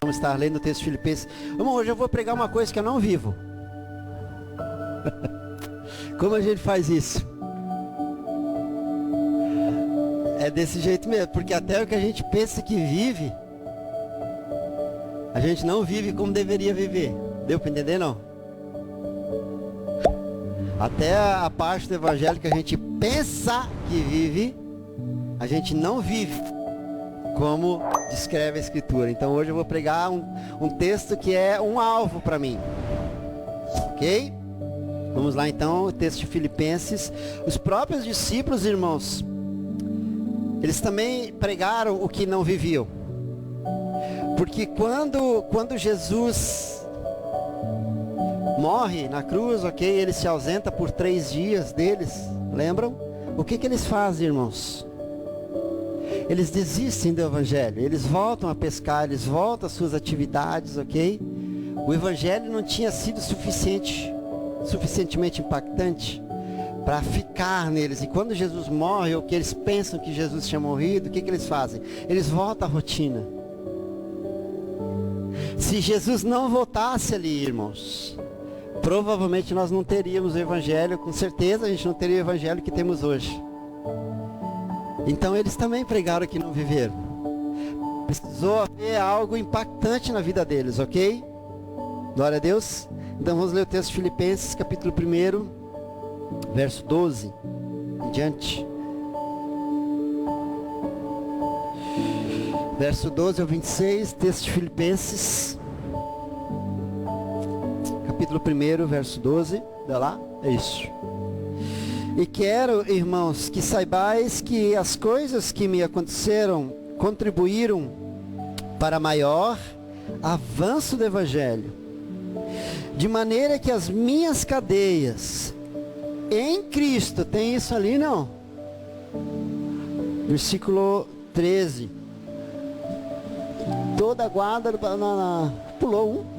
Vamos estar lendo o texto de Filipenses. Irmão, hoje eu vou pregar uma coisa que eu não vivo. Como a gente faz isso? É desse jeito mesmo, porque até o que a gente pensa que vive, a gente não vive como deveria viver. Deu para entender, não? Até a parte do evangelho que a gente pensa que vive, a gente não vive como descreve a Escritura. Então hoje eu vou pregar um texto que é um alvo para mim. Ok? Vamos lá então, o texto de Filipenses. Os próprios discípulos, irmãos, eles também pregaram o que não viviam. Porque quando Jesus morre na cruz, ok, ele se ausenta por 3 dias deles, lembram? O que eles fazem, irmãos? Eles desistem do evangelho, eles voltam a pescar, eles voltam às suas atividades, ok? O evangelho não tinha sido suficientemente impactante para ficar neles. E quando Jesus morre, ou que eles pensam que Jesus tinha morrido, o que eles fazem? Eles voltam à rotina. Se Jesus não voltasse ali, irmãos, provavelmente nós não teríamos o evangelho, com certeza a gente não teria o evangelho que temos hoje. Então eles também pregaram que não viveram. Precisou haver algo impactante na vida deles, ok? Glória a Deus. Então vamos ler o texto de Filipenses, capítulo 1, verso 12 em diante. Verso 12 ao 26, texto de Filipenses, capítulo 1, verso 12. Dá lá? É isso. E quero, irmãos, que saibais que as coisas que me aconteceram contribuíram para maior avanço do Evangelho, de maneira que as minhas cadeias em Cristo, tem isso ali não? Versículo 13. Toda a guarda, pulou um.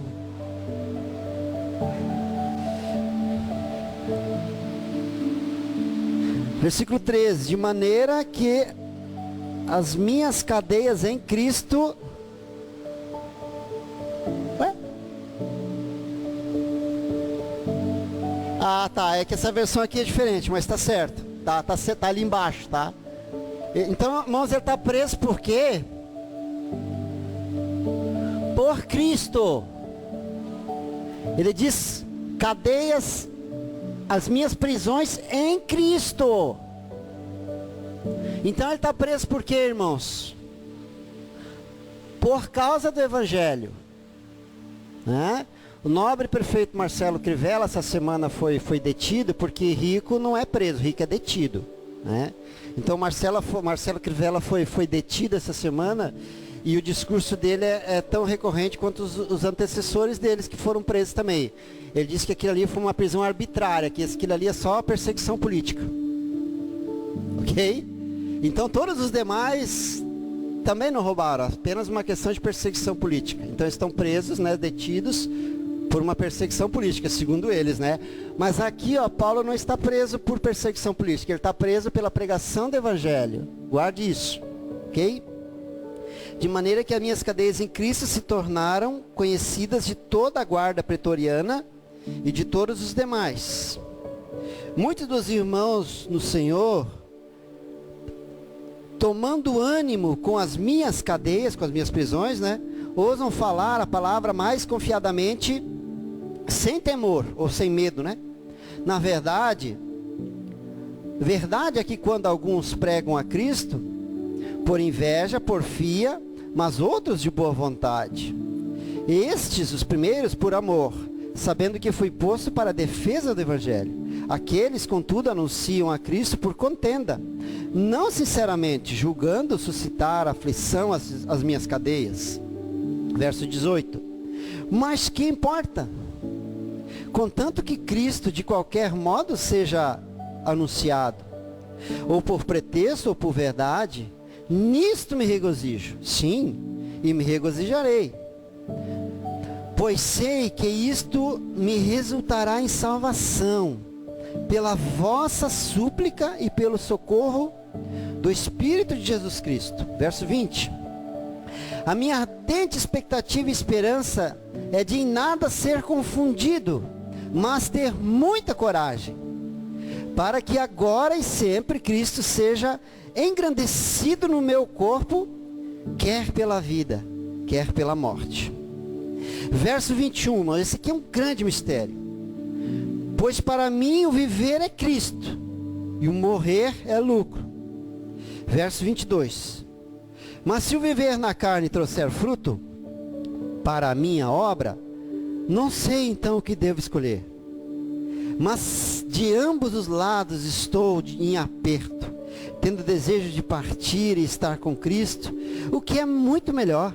Versículo 13, de maneira que as minhas cadeias em Cristo... Ué? Ah, tá, é que essa versão aqui é diferente, mas tá certo. Tá ali embaixo, tá? Então, irmãos, ele está preso por quê? Por Cristo. Ele diz, cadeias... as minhas prisões em Cristo. Então ele está preso por quê, irmãos? Por causa do Evangelho, né? O nobre prefeito Marcelo Crivella essa semana foi detido, porque rico não é preso, rico é detido, né? Então Marcelo Crivella foi detido essa semana, e o discurso dele é tão recorrente quanto os antecessores deles que foram presos também. Ele disse que aquilo ali foi uma prisão arbitrária, que aquilo ali é só perseguição política. Ok? Então todos os demais também não roubaram, apenas uma questão de perseguição política. Então estão presos, né, detidos por uma perseguição política, segundo eles, né? Mas aqui, ó, Paulo não está preso por perseguição política, ele está preso pela pregação do Evangelho. Guarde isso, ok? De maneira que as minhas cadeias em Cristo se tornaram conhecidas de toda a guarda pretoriana e de todos os demais. Muitos dos irmãos no Senhor, tomando ânimo com as minhas cadeias, com as minhas prisões, né, ousam falar a palavra mais confiadamente, sem temor ou sem medo, né? Na verdade é que quando alguns pregam a Cristo, por inveja, porfia, mas outros de boa vontade. Estes, os primeiros, por amor, sabendo que fui posto para a defesa do Evangelho. Aqueles, contudo, anunciam a Cristo por contenda, não sinceramente, julgando suscitar aflição às minhas cadeias. Verso 18. Mas que importa? Contanto que Cristo, de qualquer modo, seja anunciado, ou por pretexto ou por verdade, nisto me regozijo, sim, e me regozijarei, pois sei que isto me resultará em salvação, pela vossa súplica e pelo socorro do Espírito de Jesus Cristo. Verso 20. A minha ardente expectativa e esperança é de em nada ser confundido, mas ter muita coragem, para que agora e sempre Cristo seja engrandecido no meu corpo, quer pela vida, quer pela morte. Verso 21, irmão, esse aqui é um grande mistério. Pois para mim o viver é Cristo, e o morrer é lucro. Verso 22. Mas se o viver na carne trouxer fruto para a minha obra, não sei então o que devo escolher. Mas de ambos os lados estou em aperto, tendo desejo de partir e estar com Cristo, o que é muito melhor.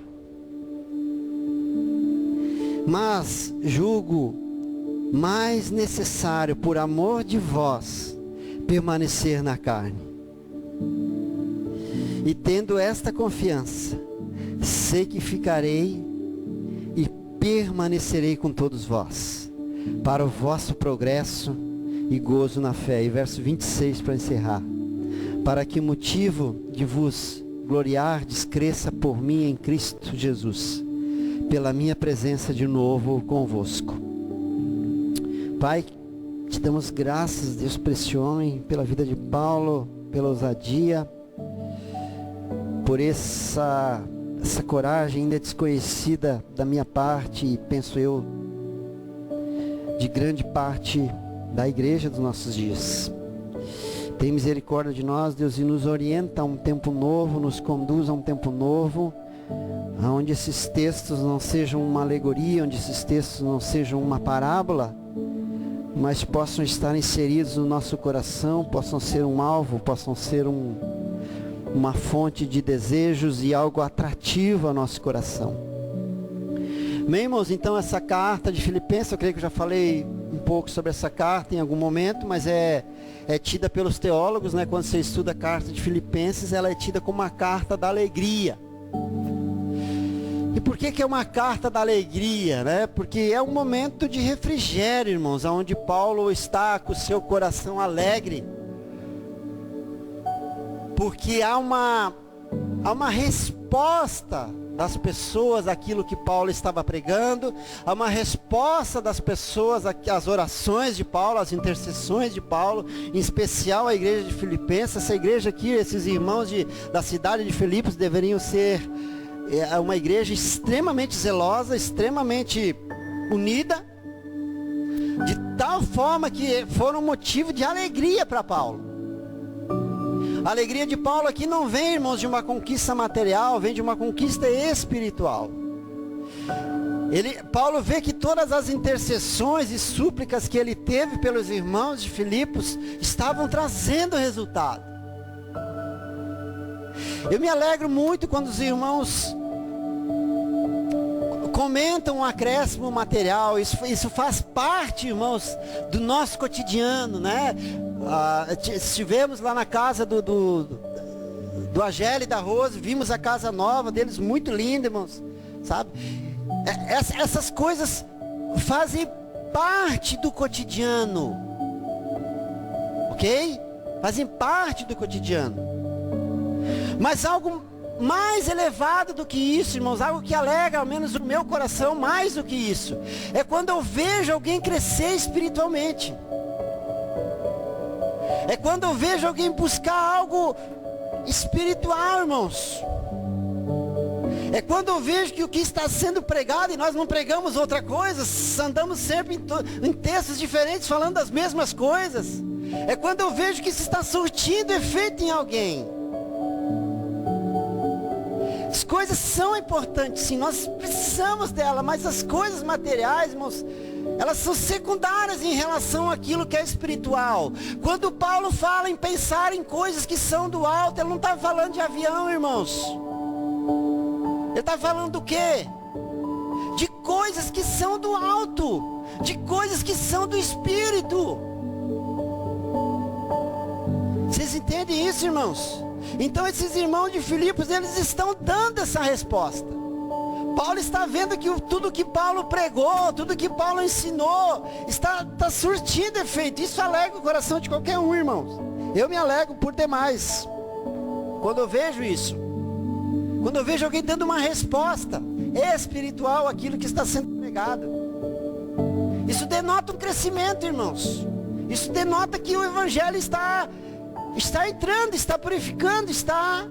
Mas julgo mais necessário, por amor de vós, permanecer na carne. E tendo esta confiança, sei que ficarei e permanecerei com todos vós, para o vosso progresso e gozo na fé. E verso 26 para encerrar. Para que o motivo de vos gloriardes cresça por mim em Cristo Jesus, pela minha presença de novo convosco. Pai, te damos graças, Deus, por esse homem, pela vida de Paulo, pela ousadia, por essa coragem ainda desconhecida da minha parte, e penso eu, de grande parte da igreja dos nossos dias. Tem misericórdia de nós, Deus, e nos orienta a um tempo novo, nos conduz a um tempo novo, onde esses textos não sejam uma alegoria, onde esses textos não sejam uma parábola, mas possam estar inseridos no nosso coração, possam ser um alvo, possam ser uma fonte de desejos e algo atrativo ao nosso coração. Bem, irmãos, então essa carta de Filipenses, eu creio que eu já falei um pouco sobre essa carta em algum momento, mas é tida pelos teólogos, né? Quando você estuda a carta de Filipenses, ela é tida como uma carta da alegria. E por que é uma carta da alegria, né? Porque é um momento de refrigério, irmãos, onde Paulo está com o seu coração alegre, porque há uma resposta das pessoas àquilo que Paulo estava pregando, há uma resposta das pessoas às orações de Paulo, às intercessões de Paulo, em especial a igreja de Filipenses. Essa igreja aqui, esses irmãos da cidade de Filipos deveriam ser uma igreja extremamente zelosa, extremamente unida, de tal forma que foram motivo de alegria para Paulo. A alegria de Paulo aqui não vem, irmãos, de uma conquista material, vem de uma conquista espiritual. Paulo vê que todas as intercessões e súplicas que ele teve pelos irmãos de Filipos estavam trazendo resultado. Eu me alegro muito quando os irmãos comentam um acréscimo material. Isso faz parte, irmãos, do nosso cotidiano, né? Estivemos lá na casa do Agélio e da Rose, vimos a casa nova deles, muito linda, irmãos, sabe? Essas coisas fazem parte do cotidiano, ok? Fazem parte do cotidiano. Mas algo mais elevado do que isso, irmãos, algo que alegra, ao menos o meu coração, mais do que isso, é quando eu vejo alguém crescer espiritualmente. É quando eu vejo alguém buscar algo espiritual, irmãos. É quando eu vejo que o que está sendo pregado, e nós não pregamos outra coisa, andamos sempre em textos diferentes, falando das mesmas coisas. É quando eu vejo que isso está surtindo efeito em alguém. As coisas são importantes, sim, nós precisamos dela, mas as coisas materiais, irmãos, elas são secundárias em relação àquilo que é espiritual. Quando Paulo fala em pensar em coisas que são do alto, ele não está falando de avião, irmãos. Ele está falando do quê? De coisas que são do alto, de coisas que são do espírito. Vocês entendem isso, irmãos? Então esses irmãos de Filipos, eles estão dando essa resposta. Paulo está vendo que tudo que Paulo pregou, tudo que Paulo ensinou, está surtindo efeito. Isso alegra o coração de qualquer um, irmãos. Eu me alegro por demais quando eu vejo isso. Quando eu vejo alguém dando uma resposta espiritual àquilo que está sendo pregado. Isso denota um crescimento, irmãos. Isso denota que o evangelho está entrando, está purificando, está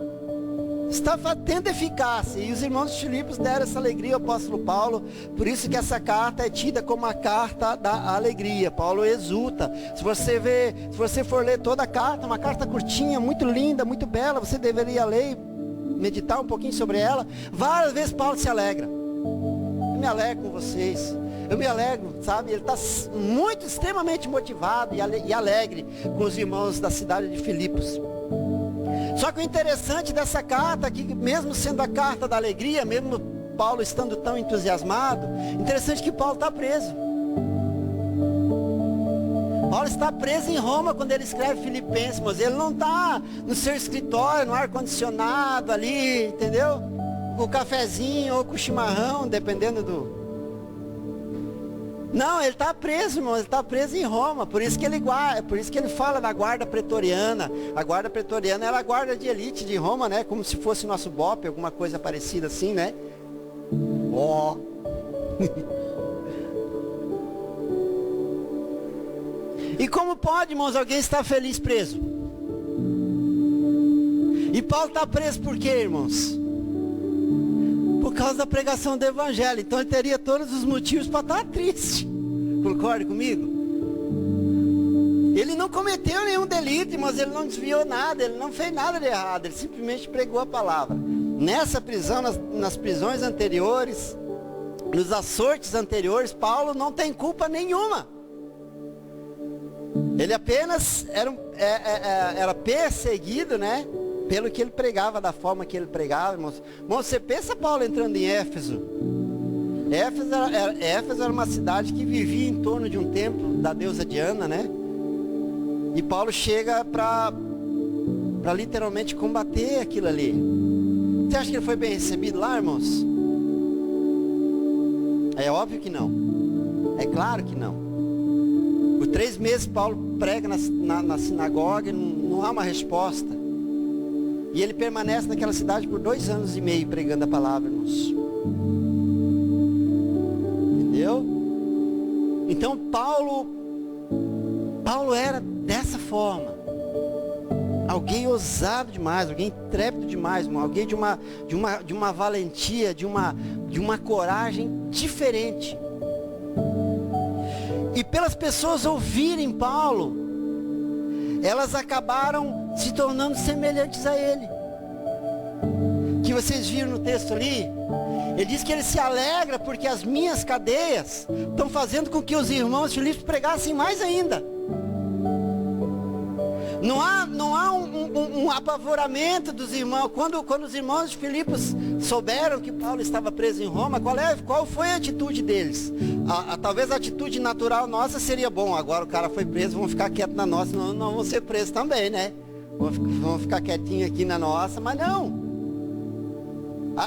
tendo eficácia. E os irmãos de Filipos deram essa alegria ao apóstolo Paulo. Por isso que essa carta é tida como a carta da alegria. Paulo exulta. Se você for ler toda a carta, uma carta curtinha, muito linda, muito bela, você deveria ler, meditar um pouquinho sobre ela. Várias vezes Paulo se alegra. Eu me alegro com vocês. Eu me alegro, sabe? Ele está muito, extremamente motivado e alegre com os irmãos da cidade de Filipos. Só que o interessante dessa carta aqui, mesmo sendo a carta da alegria, mesmo Paulo estando tão entusiasmado, interessante que Paulo está preso. Paulo está preso em Roma quando ele escreve Filipenses, mas ele não está no seu escritório, no ar-condicionado ali, entendeu? Com o cafezinho ou com o chimarrão, dependendo do... Não, ele está preso, irmão, ele está preso em Roma, por isso que ele fala da guarda pretoriana. A guarda pretoriana era a guarda de elite de Roma, né? Como se fosse nosso BOPE, alguma coisa parecida assim, né? Ó. E como pode, irmãos, alguém estar feliz preso? E Paulo está preso por quê, irmãos? Por causa da pregação do evangelho. Então ele teria todos os motivos para estar triste. Concorda comigo? Ele não cometeu nenhum delito, mas ele não desviou nada, ele não fez nada de errado, ele simplesmente pregou a palavra. Nessa prisão, nas prisões anteriores, nos açoites anteriores, Paulo não tem culpa nenhuma. Ele apenas era perseguido, né? Pelo que ele pregava, da forma que ele pregava, irmãos. Irmão, você pensa Paulo entrando em Éfeso. Éfeso era uma cidade que vivia em torno de um templo da deusa Diana, né? E Paulo chega para literalmente combater aquilo ali. Você acha que ele foi bem recebido lá, irmãos? É óbvio que não. É claro que não. Por 3 meses Paulo prega na sinagoga e não há uma resposta. E ele permanece naquela cidade por 2 anos e meio pregando a palavra, irmãos. Entendeu? Então Paulo era dessa forma. Alguém ousado demais, alguém intrépido demais, irmão. Alguém de uma valentia, de uma coragem diferente. E pelas pessoas ouvirem Paulo, elas acabaram se tornando semelhantes a ele. Que vocês viram no texto ali, ele diz que ele se alegra porque as minhas cadeias estão fazendo com que os irmãos de Filipos pregassem mais ainda. Não há um apavoramento dos irmãos. Quando os irmãos de Filipos souberam que Paulo estava preso em Roma, qual foi a atitude deles? Talvez a atitude natural nossa seria, bom, agora o cara foi preso, vamos ficar quieto na nossa, não vamos ser presos também, né? Vamos ficar quietinho aqui na nossa, mas não.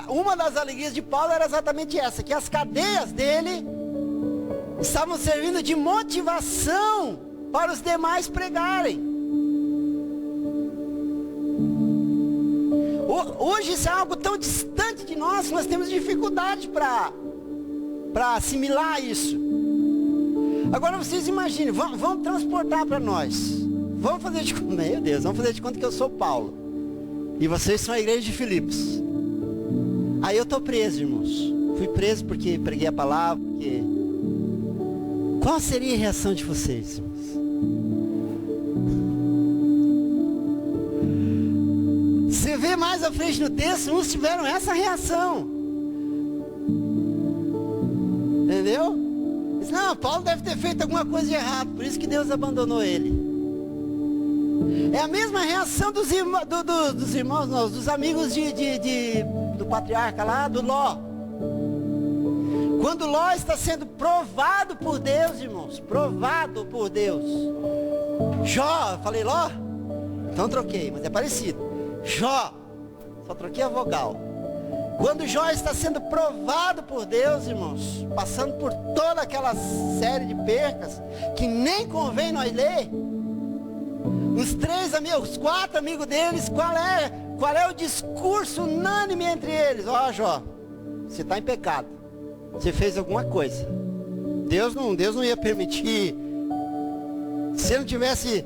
Uma das alegrias de Paulo era exatamente essa, que as cadeias dele estavam servindo de motivação para os demais pregarem. Hoje isso é algo tão distante de nós, nós temos dificuldade para assimilar isso. Agora vocês imaginem, vamos transportar para nós. Vamos fazer de conta, meu Deus, vamos fazer de conta que eu sou Paulo. E vocês são a igreja de Filipos. Aí eu estou preso, irmãos. Fui preso porque preguei a palavra, porque... Qual seria a reação de vocês, irmãos? Você vê mais à frente no texto, uns tiveram essa reação. Entendeu? Diz, não, Paulo deve ter feito alguma coisa de errado, por isso que Deus abandonou ele. É a mesma reação dos irmãos, não, dos amigos do patriarca lá, do Ló. Quando Ló está sendo provado por Deus, irmãos, provado por Deus. Jó, eu falei Ló? Então troquei, mas é parecido. Jó, só troquei a vogal. Quando Jó está sendo provado por Deus, irmãos, passando por toda aquela série de percas, que nem convém nós ler, os 4 amigos deles, qual é o discurso unânime entre eles? Ó, Jó, você está em pecado. Você fez alguma coisa. Deus não ia permitir. Se não tivesse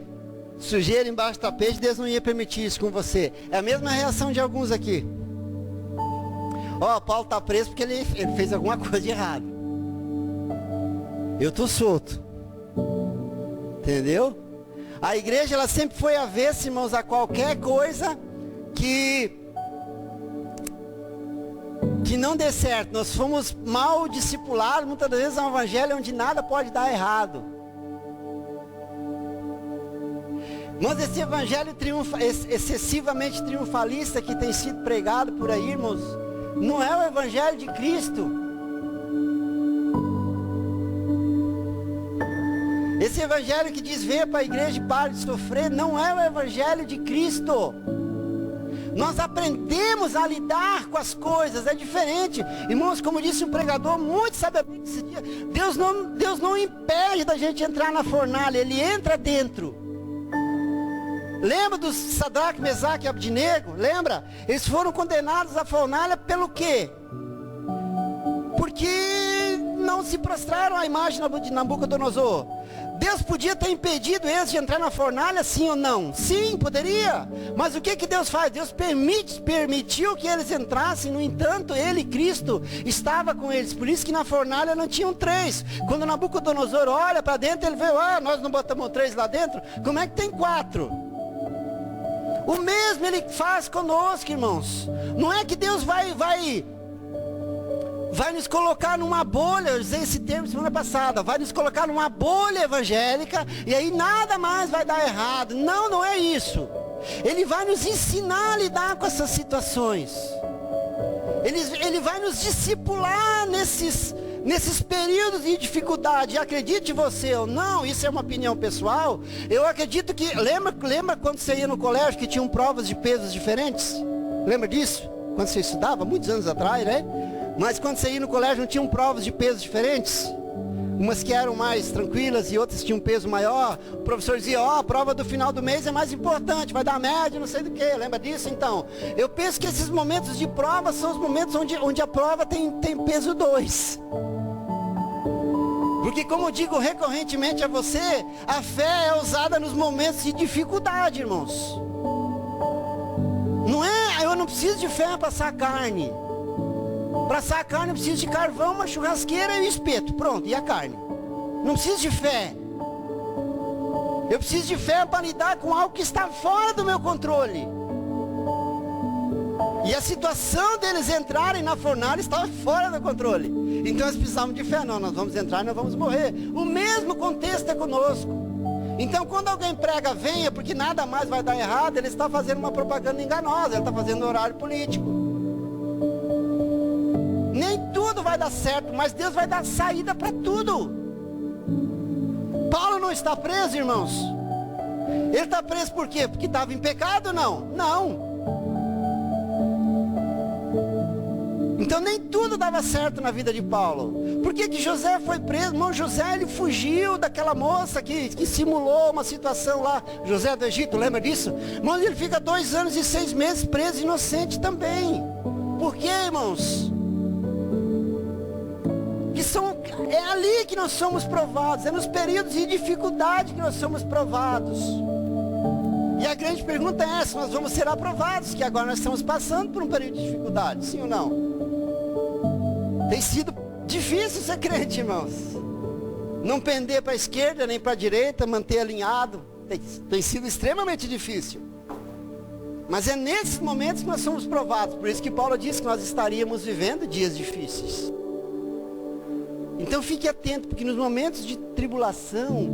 sujeira embaixo do tapete, Deus não ia permitir isso com você. É a mesma reação de alguns aqui. Ó, Paulo está preso porque ele fez alguma coisa de errado. Eu estou solto. Entendeu? A igreja, ela sempre foi avessa, irmãos, a qualquer coisa que não dê certo. Nós fomos mal discipulados, muitas vezes é um evangelho onde nada pode dar errado. Mas esse evangelho excessivamente triunfalista que tem sido pregado por aí, irmãos, não é o evangelho de Cristo. Esse evangelho que diz venha para a igreja e pare de sofrer, não é o evangelho de Cristo. Nós aprendemos a lidar com as coisas, é diferente. Irmãos, como disse um pregador muito sabiamente esse dia, Deus não impede da gente entrar na fornalha, Ele entra dentro. Lembra dos Sadraque, Mesaque e Abdinego? Lembra? Eles foram condenados à fornalha pelo quê? Porque não se prostraram à imagem de Nabucodonosor. Deus podia ter impedido eles de entrar na fornalha, sim ou não? Sim, poderia. Mas o que Deus faz? Deus permitiu que eles entrassem. No entanto, Ele, Cristo, estava com eles. Por isso que na fornalha não tinham 3. Quando Nabucodonosor olha para dentro, ele vê, nós não botamos 3 lá dentro. Como é que tem 4? O mesmo Ele faz conosco, irmãos. Não é que Deus vai nos colocar numa bolha, eu usei esse termo semana passada, vai nos colocar numa bolha evangélica, e aí nada mais vai dar errado. Não é isso. Ele vai nos ensinar a lidar com essas situações. Ele vai nos discipular nesses períodos de dificuldade. Acredite você ou não, isso é uma opinião pessoal, eu acredito que, lembra quando você ia no colégio que tinham provas de pesos diferentes? Lembra disso? Quando você estudava, muitos anos atrás, né? Mas quando você ia no colégio não tinham provas de pesos diferentes? Umas que eram mais tranquilas e outras tinham um peso maior. O professor dizia, a prova do final do mês é mais importante, vai dar média, não sei do que. Lembra disso? Então, eu penso que esses momentos de prova são os momentos onde a prova tem peso 2. Porque como eu digo recorrentemente a você, a fé é usada nos momentos de dificuldade, irmãos. Não é, eu não preciso de fé para assar carne. Para assar a carne eu preciso de carvão, uma churrasqueira e um espeto. Pronto, e a carne? Não preciso de fé. Eu preciso de fé para lidar com algo que está fora do meu controle. E a situação deles entrarem na fornalha estava fora do controle. Então eles precisavam de fé. Não, nós vamos entrar e nós vamos morrer. O mesmo contexto é conosco. Então quando alguém prega venha, porque nada mais vai dar errado, ele está fazendo uma propaganda enganosa, ele está fazendo horário político. Nem tudo vai dar certo, mas Deus vai dar saída para tudo. Paulo não está preso, irmãos. Ele está preso por quê? Porque estava em pecado? Não. Então nem tudo dava certo na vida de Paulo. Por que José foi preso? Irmão, José, ele fugiu daquela moça que simulou uma situação lá. José do Egito, lembra disso? Irmão, ele fica 2 anos e 6 meses preso, inocente também. Por quê, irmãos? É ali que nós somos provados, é nos períodos de dificuldade que nós somos provados. E a grande pergunta é essa, nós vamos ser aprovados, que agora nós estamos passando por um período de dificuldade, sim ou não? Tem sido difícil ser crente, irmãos. Não pender para a esquerda nem para a direita, manter alinhado, tem sido extremamente difícil. Mas é nesses momentos que nós somos provados, por isso que Paulo disse que nós estaríamos vivendo dias difíceis. Então fique atento, porque nos momentos de tribulação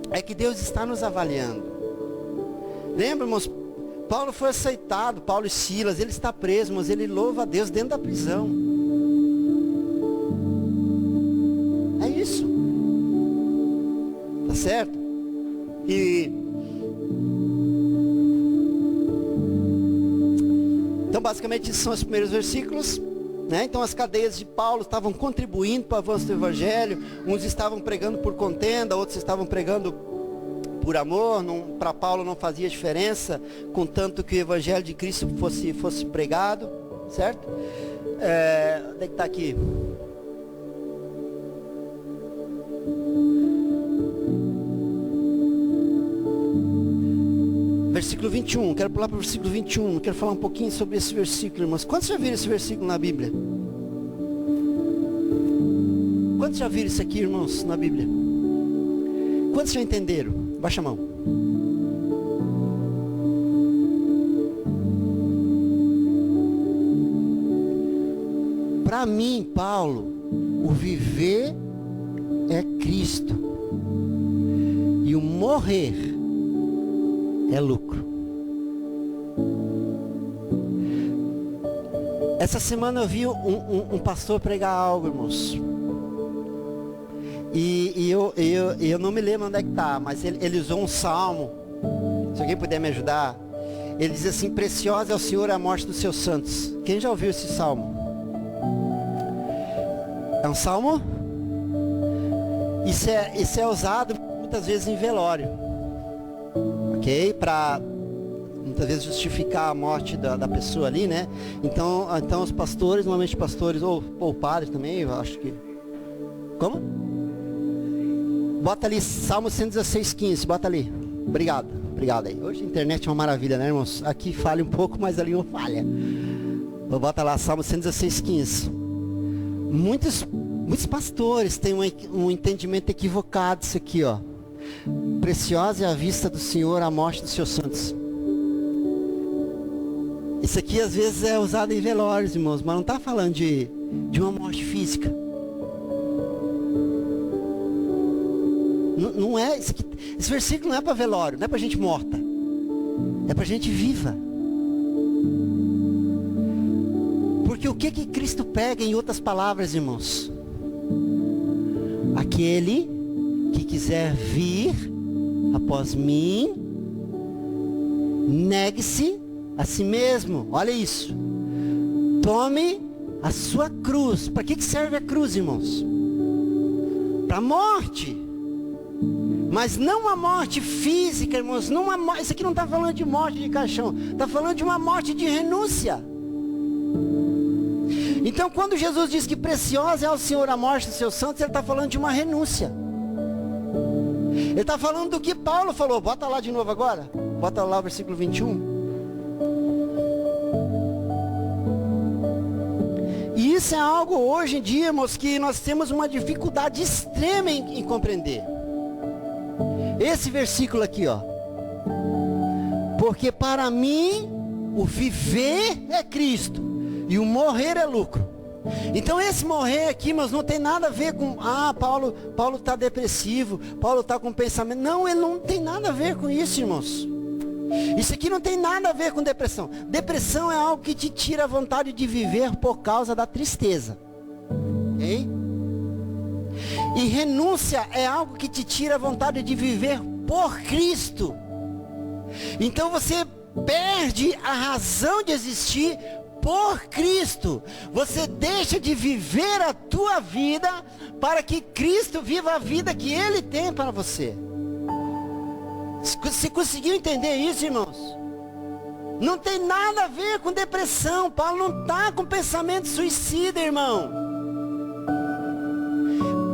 é que Deus está nos avaliando. Lembra, irmãos, Paulo foi aceitado, Paulo e Silas, ele está preso, mas ele louva a Deus dentro da prisão. É isso. Tá certo? Então basicamente esses são os primeiros versículos. Então as cadeias de Paulo estavam contribuindo para o avanço do evangelho. Uns estavam pregando por contenda, outros estavam pregando por amor, para Paulo não fazia diferença, contanto que o evangelho de Cristo fosse pregado, certo? Onde é que está aqui? Versículo 21, quero pular para o versículo 21, quero falar um pouquinho sobre esse versículo, irmãos. Quantos já viram esse versículo na Bíblia? Quantos já viram isso aqui, irmãos, na Bíblia? Quantos já entenderam? Baixa a mão. Para mim, Paulo, o viver é Cristo e o morrer é lucro. Essa semana eu vi um pastor pregar algo, irmãos. E eu não me lembro onde é que está, mas ele usou um salmo. Se alguém puder me ajudar. Ele diz assim: preciosa é o Senhor a morte dos seus santos. Quem já ouviu esse salmo? É um salmo? Isso é usado muitas vezes em velório. Ok? Para muitas vezes justificar a morte da pessoa ali, né? Então os pastores, normalmente pastores, ou o padre também, eu acho que... Como? Bota ali, Salmo 116:15, bota ali. Obrigado aí. Hoje a internet é uma maravilha, né, irmãos? Aqui falha um pouco, mas ali não falha. Bota lá, Salmo 116:15. Muitos pastores têm um entendimento equivocado disso aqui, ó. Preciosa é a vista do Senhor a morte dos seus santos. Isso aqui às vezes é usado em velórios, irmãos, mas não está falando de uma morte física. Não é, esse versículo não é para velório, não é para gente morta. É para gente viva. Porque o que Cristo pega, em outras palavras, irmãos? Aquele que quiser vir após mim, negue-se a si mesmo. Olha isso. Tome a sua cruz. Para que serve a cruz, irmãos? Para a morte. Mas não uma morte física, irmãos. Isso aqui não está falando de morte de caixão. Está falando de uma morte de renúncia. Então quando Jesus diz que preciosa é ao Senhor a morte dos seus santos, Ele está falando de uma renúncia. Ele está falando do que Paulo falou. Bota lá de novo agora. Bota lá o versículo 21. E isso é algo hoje em dia, irmãos, que nós temos uma dificuldade extrema em compreender. Esse versículo aqui, ó. Porque para mim o viver é Cristo e o morrer é lucro. Então esse morrer aqui, mas não tem nada a ver com Paulo está depressivo, Paulo está com pensamento. Não, ele não tem nada a ver com isso, irmãos. Isso aqui não tem nada a ver com depressão. Depressão é algo que te tira a vontade de viver por causa da tristeza. Ok? E renúncia é algo que te tira a vontade de viver por Cristo. Então você perde a razão de existir por Cristo. Você deixa de viver a tua vida para que Cristo viva a vida que Ele tem para você. Você conseguiu entender isso, irmãos? Não tem nada a ver com depressão. Paulo não está com pensamento suicida, irmão.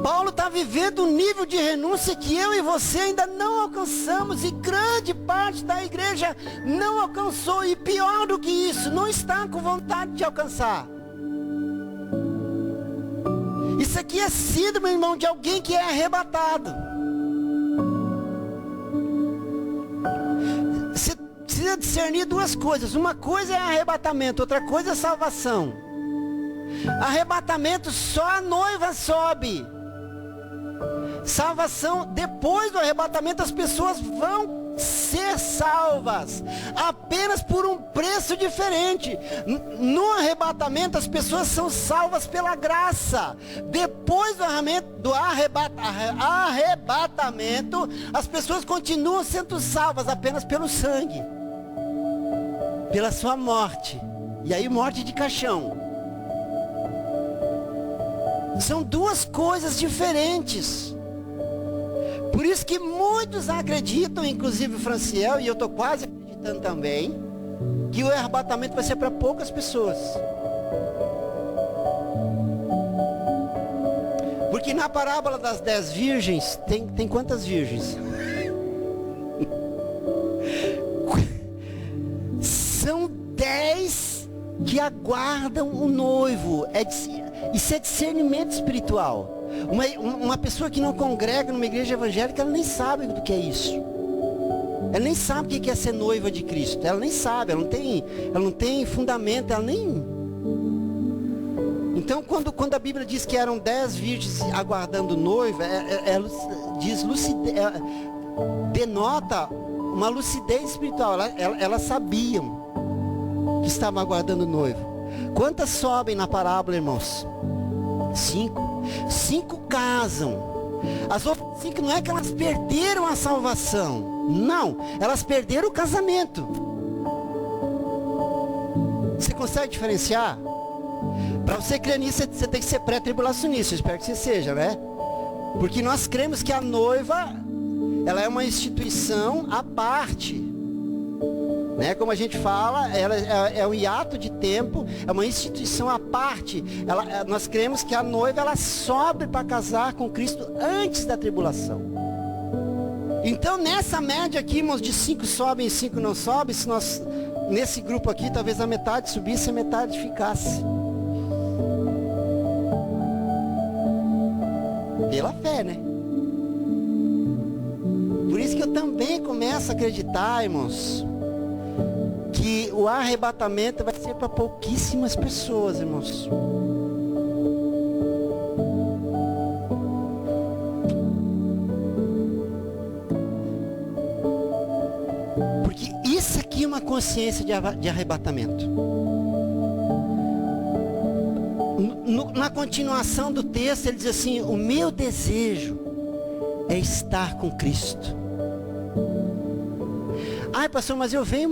Paulo está vivendo um nível de renúncia que eu e você ainda não alcançamos. E grande parte da igreja não alcançou. E pior do que isso, não está com vontade de alcançar. Isso aqui é síndrome, meu irmão, de alguém que é arrebatado. Você precisa discernir duas coisas. Uma coisa é arrebatamento, outra coisa é salvação. Arrebatamento, só a noiva sobe. Salvação, depois do arrebatamento as pessoas vão ser salvas, apenas por um preço diferente. No arrebatamento as pessoas são salvas pela graça. Depois do arrebatamento, as pessoas continuam sendo salvas apenas pelo sangue, pela sua morte. E aí morte de caixão. São duas coisas diferentes. Por isso que muitos acreditam, inclusive o Franciel, e eu estou quase acreditando também, que o arrebatamento vai ser para poucas pessoas. Porque na parábola das 10 virgens, tem quantas virgens? São 10 que aguardam o noivo. Isso é discernimento espiritual. Uma pessoa que não congrega numa igreja evangélica, ela nem sabe do que é isso. Ela nem sabe o que é ser noiva de Cristo. Ela nem sabe, ela não tem fundamento, ela nem... Então, quando a Bíblia diz que eram 10 virgens aguardando o noivo, ela diz denota uma lucidez espiritual. Elas sabiam que estavam aguardando o noivo. Quantas sobem na parábola, irmãos? 5. 5 casam. As outras 5 não é que elas perderam a salvação. Não, elas perderam o casamento. Você consegue diferenciar? Para você crer nisso, você tem que ser pré-tribulacionista. Eu espero que você seja, né? Porque nós cremos que a noiva, ela é uma instituição à parte, né? Como a gente fala, ela é um hiato de tempo, é uma instituição à parte. Nós cremos que a noiva, ela sobe para casar com Cristo antes da tribulação. Então, nessa média aqui, irmãos, de 5 sobem e 5 não sobem, se nós, nesse grupo aqui, talvez a metade subisse e a metade ficasse. Pela fé, né? Por isso que eu também começo a acreditar, irmãos, que o arrebatamento vai ser para pouquíssimas pessoas, irmãos. Porque isso aqui é uma consciência de arrebatamento. Na continuação do texto, ele diz assim: o meu desejo é estar com Cristo. Ai, pastor, mas eu venho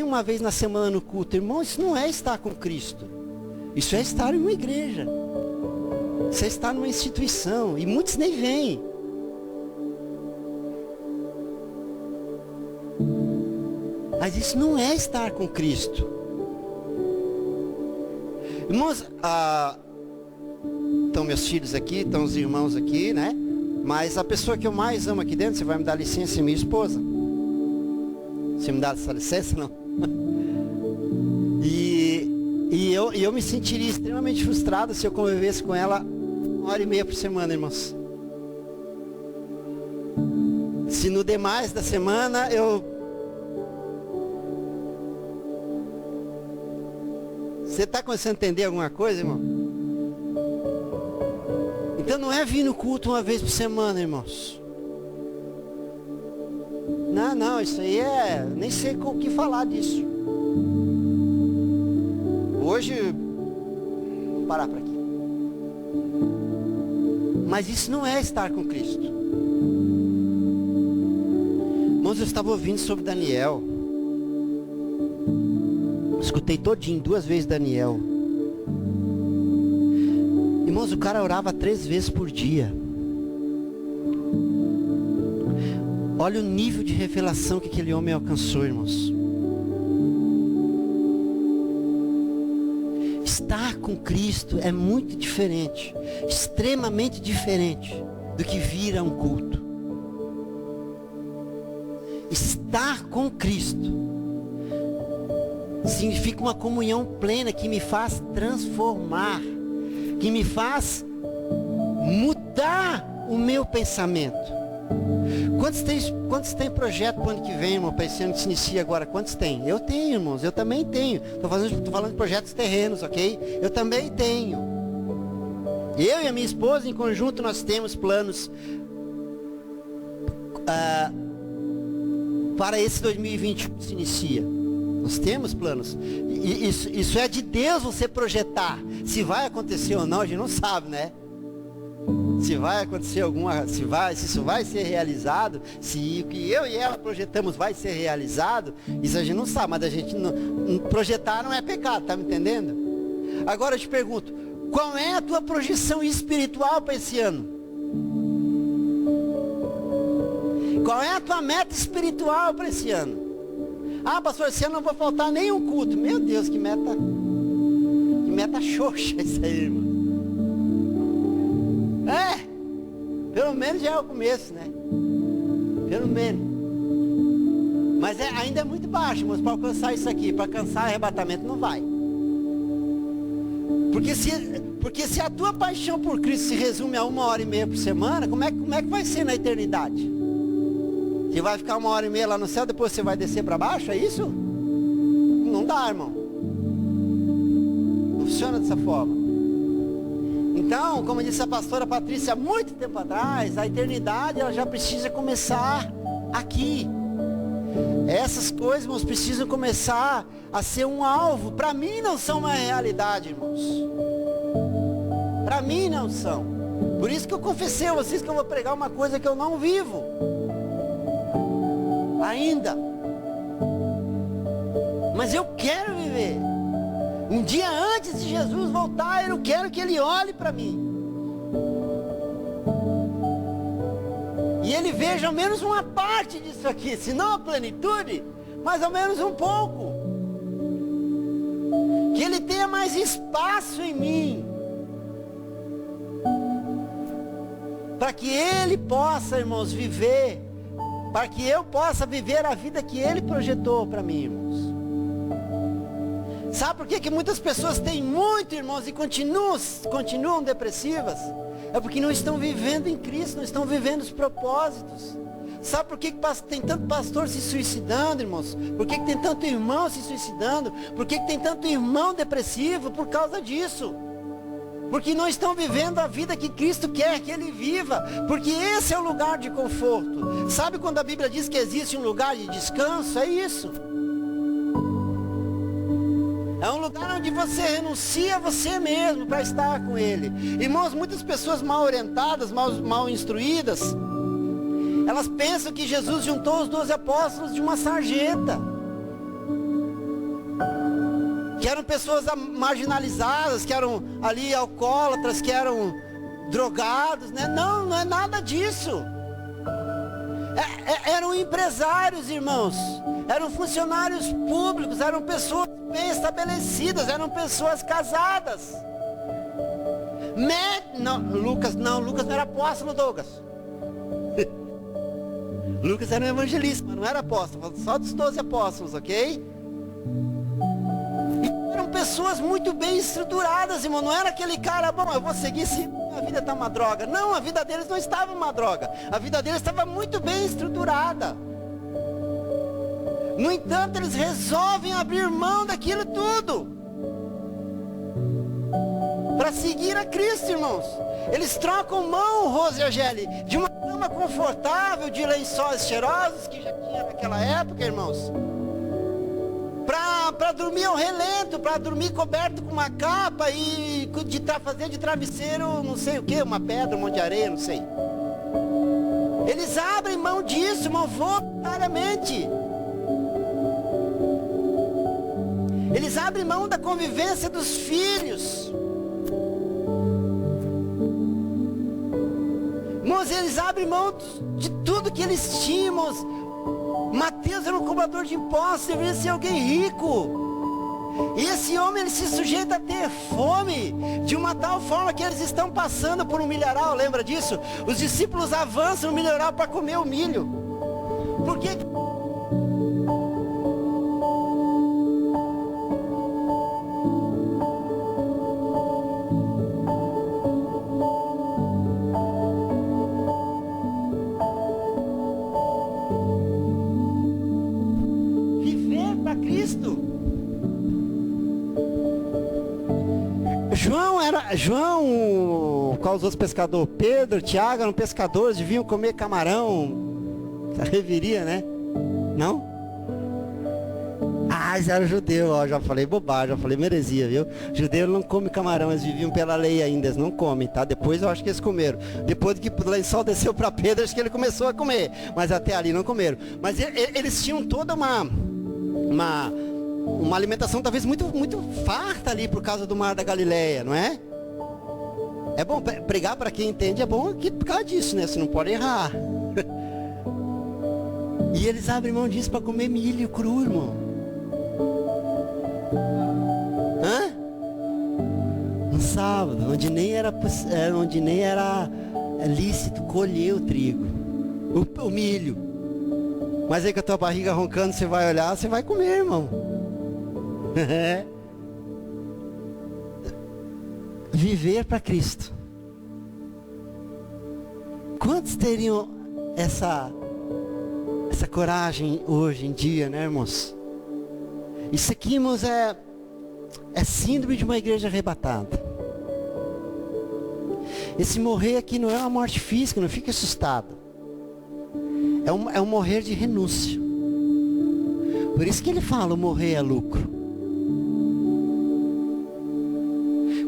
uma vez na semana no culto. Irmão, isso não é estar com Cristo. Isso é estar em uma igreja. Isso é estar numa instituição. E muitos nem vêm. Mas isso não é estar com Cristo. Irmãos, estão meus filhos aqui, estão os irmãos aqui, né? Mas a pessoa que eu mais amo aqui dentro, você vai me dar licença, é minha esposa. Você me dá essa licença, não? E eu me sentiria extremamente frustrado se eu convivesse com ela 1h30 por semana, irmãos. Se no demais da semana Você está começando a entender alguma coisa, irmão? Então não é vir no culto uma vez por semana, irmãos. Não, isso aí nem sei o que falar disso. Hoje, vou parar por aqui. Mas isso não é estar com Cristo. Irmãos, eu estava ouvindo sobre Daniel. Escutei todinho, 2 vezes Daniel. Irmãos, o cara orava 3 vezes por dia. Olha o nível de revelação que aquele homem alcançou, irmãos. Estar com Cristo é muito diferente, extremamente diferente do que vir a um culto. Estar com Cristo significa uma comunhão plena que me faz transformar, que me faz mudar o meu pensamento. Quantos tem projeto para o ano que vem, irmão, para esse ano que se inicia agora? Quantos tem? Eu tenho, irmãos, eu também tenho. Estou falando de projetos terrenos, ok? Eu também tenho. Eu e a minha esposa, em conjunto, nós temos planos para esse 2021 que se inicia. Nós temos planos. Isso é de Deus você projetar. Se vai acontecer ou não, a gente não sabe, né? Se vai acontecer se isso vai ser realizado, se o que eu e ela projetamos vai ser realizado, isso a gente não sabe, mas a gente projetar não é pecado, tá me entendendo? Agora eu te pergunto, qual é a tua projeção espiritual para esse ano? Qual é a tua meta espiritual para esse ano? Ah, pastor, esse ano não vou faltar nenhum culto. Meu Deus, que meta xoxa isso aí, irmão. Pelo menos já é o começo, né? Pelo menos. Mas ainda é muito baixo, mas para alcançar isso aqui, para alcançar arrebatamento, não vai. Porque se a tua paixão por Cristo se resume a 1h30 por semana, como é que vai ser na eternidade? Você vai ficar 1h30 lá no céu, depois você vai descer para baixo, é isso? Não dá, irmão. Não funciona dessa forma. Então, como disse a pastora Patrícia há muito tempo atrás, a eternidade ela já precisa começar aqui. Essas coisas, irmãos, precisam começar a ser um alvo. Para mim não são uma realidade, irmãos. Para mim não são. Por isso que eu confessei a vocês que eu vou pregar uma coisa que eu não vivo ainda. Mas eu quero viver. Um dia antes de Jesus voltar, eu quero que Ele olhe para mim. E Ele veja ao menos uma parte disso aqui. Se não a plenitude, mas ao menos um pouco. Que Ele tenha mais espaço em mim. Para que Ele possa, irmãos, viver. Para que eu possa viver a vida que Ele projetou para mim, irmãos. Sabe por que muitas pessoas têm muito, irmãos, e continuam depressivas? É porque não estão vivendo em Cristo, não estão vivendo os propósitos. Sabe por que tem tanto pastor se suicidando, irmãos? Por que tem tanto irmão se suicidando? Por que tem tanto irmão depressivo? Por causa disso. Porque não estão vivendo a vida que Cristo quer que ele viva. Porque esse é o lugar de conforto. Sabe quando a Bíblia diz que existe um lugar de descanso? É isso. É um lugar onde você renuncia a você mesmo para estar com Ele. Irmãos, muitas pessoas mal orientadas, mal instruídas, elas pensam que Jesus juntou os 12 apóstolos de uma sarjeta. Que eram pessoas marginalizadas, que eram ali alcoólatras, que eram drogados, né? Não é nada disso. Eram empresários, irmãos. Eram funcionários públicos, eram pessoas bem estabelecidas, eram pessoas casadas. Lucas não era apóstolo, Douglas. Lucas era um evangelista, mas não era apóstolo, só dos 12 apóstolos, ok? E eram pessoas muito bem estruturadas, irmão. Não era aquele cara, bom, eu vou seguir se minha vida está uma droga. Não, a vida deles não estava uma droga. A vida deles estava muito bem estruturada. No entanto, eles resolvem abrir mão daquilo tudo para seguir a Cristo, irmãos. Eles trocam mão, Rose e Angeli, de uma cama confortável, de lençóis cheirosos, que já tinha naquela época, irmãos, para dormir ao relento, para dormir coberto com uma capa e fazer de travesseiro, não sei o que, uma pedra, um monte de areia, não sei. Eles abrem mão disso, irmão, voluntariamente. Eles abrem mão da convivência dos filhos. Irmãos, eles abrem mão de tudo que eles tinham. Mateus era um cobrador de impostos, deveria ser alguém rico. E esse homem, ele se sujeita a ter fome, de uma tal forma que eles estão passando por um milharal, lembra disso? Os discípulos avançam no milharal para comer o milho. Por que? João, qual os outros pescadores? Pedro, Tiago eram pescadores, deviam comer camarão. Reviria, né? Não? Ah, eles eram judeus, ó, já falei bobagem, já falei heresia, viu? Judeu não come camarão, eles viviam pela lei ainda, eles não comem, tá? Depois eu acho que eles comeram. Depois que o lençol desceu para Pedro, acho que ele começou a comer. Mas até ali não comeram. Mas eles tinham toda uma alimentação talvez muito farta ali por causa do mar da Galileia, não é? É bom pregar para quem entende, é bom por causa disso, né? Você não pode errar. E eles abrem mão disso para comer milho cru, irmão. Hã? No sábado, onde nem era lícito colher o trigo, o milho. Mas aí com a tua barriga roncando, você vai olhar, você vai comer, irmão. Viver para Cristo. Quantos teriam essa coragem hoje em dia, né, irmãos? Isso aqui, irmãos, é síndrome de uma igreja arrebatada. Esse morrer aqui não é uma morte física, não fique assustado. É um morrer de renúncia. Por isso que ele fala, o morrer é lucro.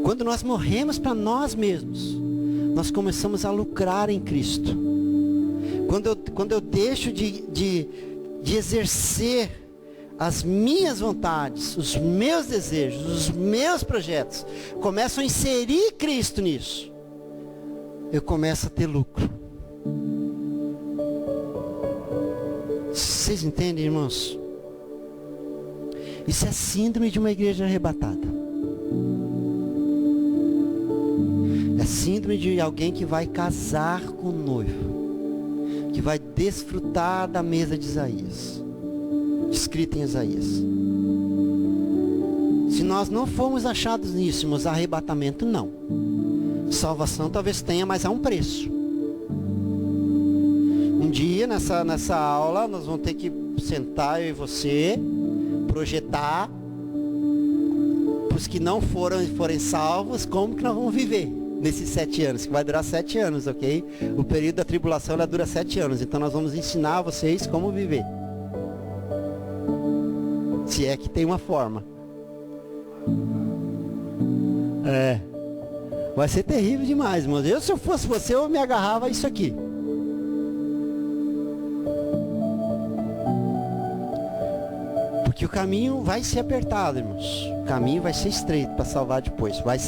Quando nós morremos para nós mesmos, nós começamos a lucrar em Cristo. Quando eu deixo de exercer as minhas vontades, os meus desejos, os meus projetos, começo a inserir Cristo nisso, eu começo a ter lucro. Vocês entendem, irmãos? Isso é síndrome de uma igreja arrebatada. É síndrome de alguém que vai casar com o noivo, que vai desfrutar da mesa de Isaías, escrita em Isaías. Se nós não formos achados nisso, irmãos, arrebatamento não. Salvação talvez tenha, mas há um preço. Um dia nessa aula nós vamos ter que sentar, eu e você, projetar para os que não forem salvos, como que nós vamos viver nesses 7 anos, que vai durar 7 anos, ok? O período da tribulação ela dura 7 anos, então nós vamos ensinar a vocês como viver. Se é que tem uma forma. Vai ser terrível demais, irmãos. Se eu fosse você, eu me agarrava a isso aqui. Porque o caminho vai ser apertado, irmãos. O caminho vai ser estreito para salvar depois. Vai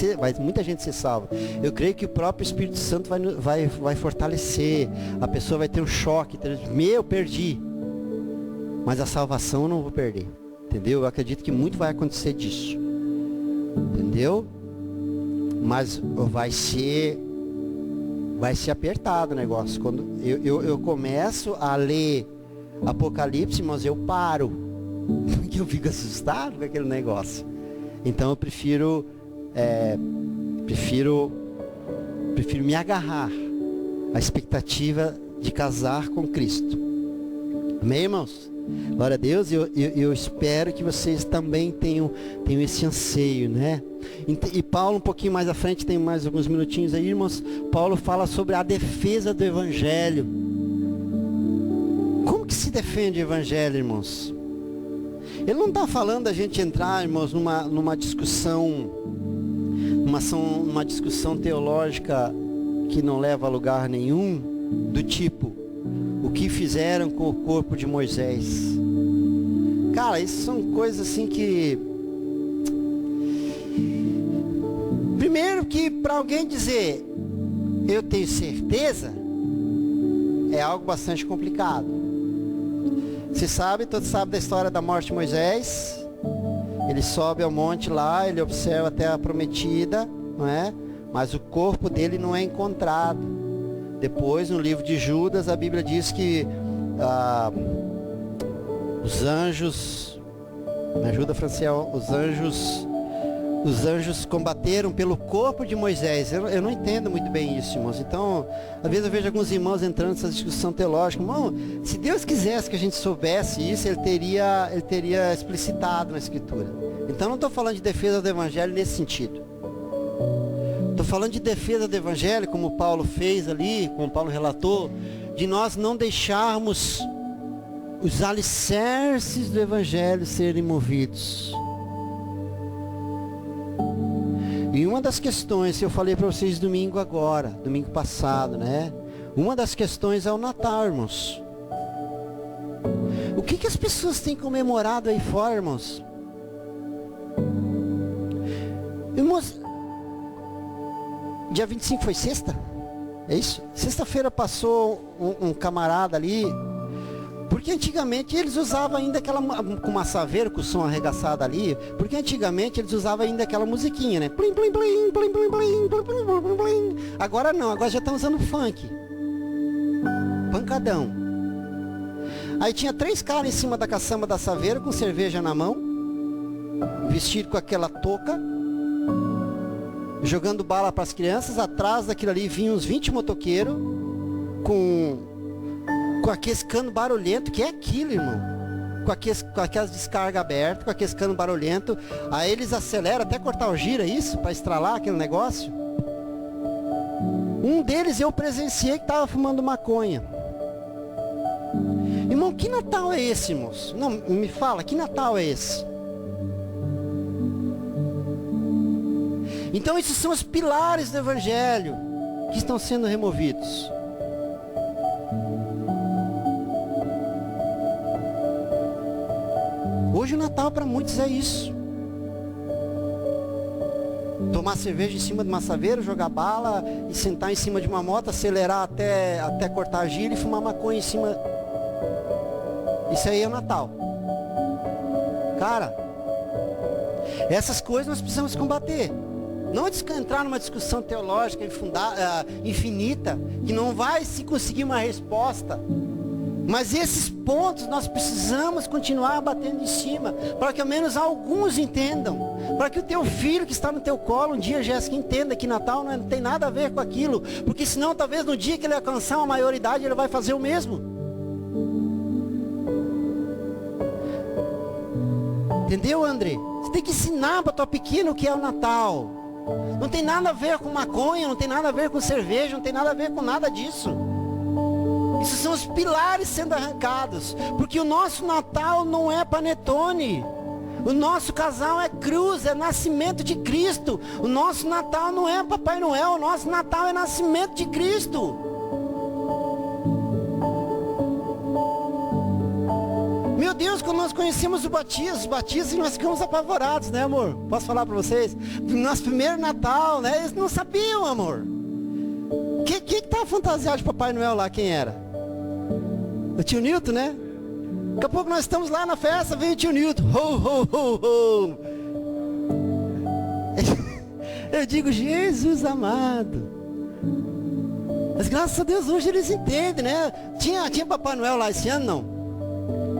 muita gente ser salva. Eu creio que o próprio Espírito Santo vai fortalecer. A pessoa vai ter um choque. Eu perdi. Mas a salvação eu não vou perder. Entendeu? Eu acredito que muito vai acontecer disso. Entendeu? Mas vai ser apertado o negócio. Quando eu começo a ler Apocalipse, mas eu paro. Porque eu fico assustado com aquele negócio. Então eu prefiro me agarrar à expectativa de casar com Cristo. Amém, irmãos? Glória a Deus. Eu espero que vocês também tenham esse anseio, né? E Paulo, um pouquinho mais à frente, tem mais alguns minutinhos aí, irmãos. Paulo fala sobre a defesa do Evangelho. Como que se defende o Evangelho, irmãos? Ele não está falando da gente entrar, irmãos, numa discussão teológica que não leva a lugar nenhum, do tipo, o que fizeram com o corpo de Moisés. Cara, isso são coisas assim que... Primeiro que para alguém dizer, eu tenho certeza, é algo bastante complicado. Todos sabem da história da morte de Moisés. Ele sobe ao monte lá, ele observa a terra prometida, não é? Mas o corpo dele não é encontrado. Depois, no livro de Judas, a Bíblia diz que os anjos, me ajuda, Franciel, os anjos combateram pelo corpo de Moisés. Eu não entendo muito bem isso, irmãos. Então, às vezes eu vejo alguns irmãos entrando nessa discussão teológica. Irmão, se Deus quisesse que a gente soubesse isso, Ele teria explicitado na Escritura. Então, não estou falando de defesa do Evangelho nesse sentido. Estou falando de defesa do Evangelho, como Paulo fez ali, como Paulo relatou, de nós não deixarmos os alicerces do Evangelho serem movidos. E uma das questões, eu falei para vocês domingo passado, né? Uma das questões é o Natal, irmãos. O que as pessoas têm comemorado aí fora, irmãos? Irmãos, dia 25 foi sexta? É isso? Sexta-feira passou um camarada ali, Porque antigamente eles usavam ainda aquela, com uma saveira, com o som arregaçado ali, porque antigamente eles usavam ainda aquela musiquinha, né? Plim, plim, plim, plim, plim, plim, plim, plim, plim, plim. Agora não, agora já estão usando funk. Pancadão. Aí tinha 3 caras em cima da caçamba da saveira, com cerveja na mão, vestido com aquela touca, jogando bala para as crianças. Atrás daquilo ali vinham uns 20 motoqueiros, com aqueles cano barulhento, que é aquilo, irmão. Com aquelas descargas abertas, com aqueles cano barulhento. Aí eles aceleram até cortar o giro, é isso? Para estralar aquele negócio. Um deles eu presenciei que estava fumando maconha. Irmão, que Natal é esse, irmãos? Não, me fala, que Natal é esse? Então esses são os pilares do Evangelho que estão sendo removidos. Hoje o Natal para muitos é isso. Tomar cerveja em cima de uma saveira, jogar bala e sentar em cima de uma moto, acelerar até cortar a gira e fumar maconha em cima. Isso aí é o Natal. Cara, essas coisas nós precisamos combater. Não entrar numa discussão teológica infinita, que não vai se conseguir uma resposta. Mas esses pontos nós precisamos continuar batendo em cima, para que ao menos alguns entendam. Para que o teu filho que está no teu colo, um dia, Jéssica, entenda que Natal não tem nada a ver com aquilo. Porque senão, talvez no dia que ele alcançar uma maioridade, ele vai fazer o mesmo. Entendeu, André? Você tem que ensinar para tua pequena o que é o Natal. Não tem nada a ver com maconha, não tem nada a ver com cerveja, não tem nada a ver com nada disso. Esses são os pilares sendo arrancados. Porque o nosso Natal não é panetone. O nosso casal é cruz, é nascimento de Cristo. O nosso Natal não é Papai Noel, o nosso Natal é nascimento de Cristo. Meu Deus, quando nós conhecemos os batistas, nós ficamos apavorados, né, amor? Posso falar para vocês? Nosso primeiro Natal, né? Eles não sabiam, amor. Que estava fantasiado de Papai Noel lá, quem era? O tio Nilton, né? Daqui a pouco nós estamos lá na festa, vem o tio Nilton. Ho, ho, ho, ho. Eu digo, Jesus amado. Mas graças a Deus hoje eles entendem, né? Tinha Papai Noel lá esse ano, não?